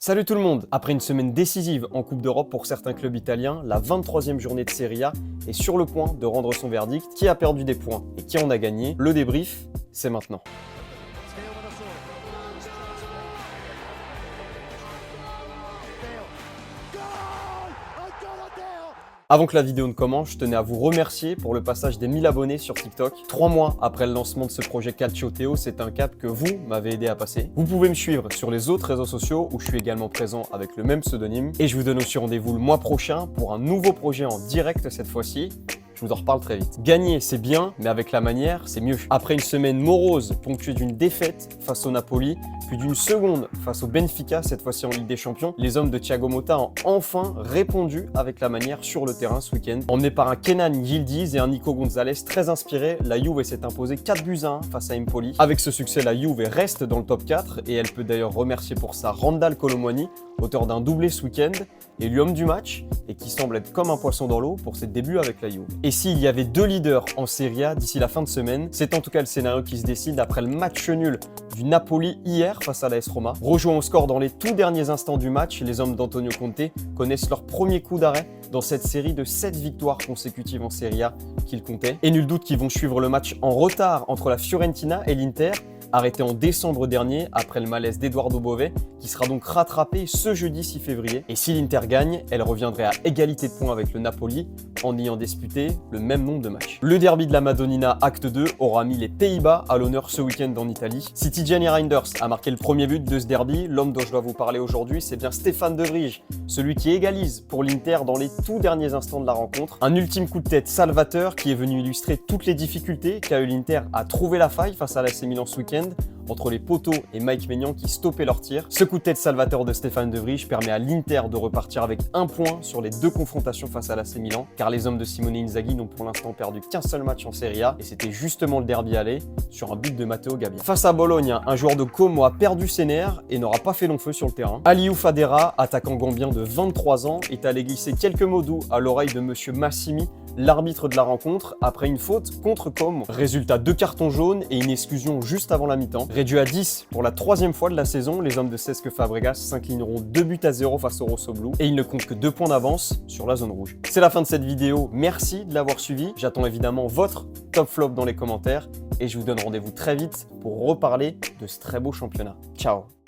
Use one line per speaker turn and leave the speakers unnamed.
Salut tout le monde! Après une semaine décisive en Coupe d'Europe pour certains clubs italiens, la 23e journée de Serie A est sur le point de rendre son verdict. Qui a perdu des points et qui en a gagné? Le débrief, c'est maintenant. Avant que la vidéo ne commence, je tenais à vous remercier pour le passage des 1000 abonnés sur TikTok. 3 mois après le lancement de ce projet Calcio Theo, c'est un cap que vous m'avez aidé à passer. Vous pouvez me suivre sur les autres réseaux sociaux où je suis également présent avec le même pseudonyme. Et je vous donne aussi rendez-vous le mois prochain pour un nouveau projet en direct cette fois-ci. Je vous en reparle très vite. Gagner, c'est bien, mais avec la manière, c'est mieux. Après une semaine morose ponctuée d'une défaite face au Napoli, puis d'une seconde face au Benfica, cette fois-ci en Ligue des Champions, les hommes de Thiago Motta ont enfin répondu avec la manière sur le terrain ce week-end. Emmené par un Kenan Yildiz et un Nico Gonzalez très inspirés, la Juve s'est imposée 4-1 face à Empoli. Avec ce succès, la Juve reste dans le top 4 et elle peut d'ailleurs remercier pour ça Randal Kolo Muani, auteur d'un doublé ce week-end, élu homme du match et qui semble être comme un poisson dans l'eau pour ses débuts avec la Juve. Et s'il y avait deux leaders en Serie A d'ici la fin de semaine, c'est en tout cas le scénario qui se décide après le match nul du Napoli hier face à l'AS Roma. Rejoint au score dans les tout derniers instants du match, les hommes d'Antonio Conte connaissent leur premier coup d'arrêt dans cette série de 7 victoires consécutives en Serie A qu'ils comptaient. Et nul doute qu'ils vont suivre le match en retard entre la Fiorentina et l'Inter, arrêté en décembre dernier après le malaise d'Eduardo Bove, qui sera donc rattrapé ce jeudi 6 février. Et si l'Inter gagne, elle reviendrait à égalité de points avec le Napoli en ayant disputé le même nombre de matchs. Le derby de la Madonnina Acte 2 aura mis les Pays-Bas à l'honneur ce week-end en Italie. Si Tijani Reinders a marqué le premier but de ce derby, l'homme dont je dois vous parler aujourd'hui, c'est bien Stéphane De Vrij, celui qui égalise pour l'Inter dans les tout derniers instants de la rencontre. Un ultime coup de tête salvateur qui est venu illustrer toutes les difficultés qu'a eu l'Inter à trouver la faille face à l'AC Milan ce week-end, entre les poteaux et Mike Maignan qui stoppaient leur tir. Ce coup de tête salvateur de Stéphane De Vrij permet à l'Inter de repartir avec un point sur les deux confrontations face à l'AC Milan, car les hommes de Simone Inzaghi n'ont pour l'instant perdu qu'un seul match en Serie A, et c'était justement le derby aller sur un but de Matteo Gabbia. Face à Bologne, un joueur de Como a perdu ses nerfs et n'aura pas fait long feu sur le terrain. Aliou Fadera, attaquant gambien de 23 ans, est allé glisser quelques mots doux à l'oreille de monsieur Massimi, l'arbitre de la rencontre, après une faute contre Como. Résultat, 2 cartons jaunes et une exclusion juste avant la mi-temps. Réduit à 10 pour la 3e fois de la saison, les hommes de Cesc Fabregas s'inclineront 2-0 face au Rosso Blu et ils ne comptent que 2 points d'avance sur la zone rouge. C'est la fin de cette vidéo, merci de l'avoir suivi. J'attends évidemment votre top flop dans les commentaires et je vous donne rendez-vous très vite pour reparler de ce très beau championnat. Ciao!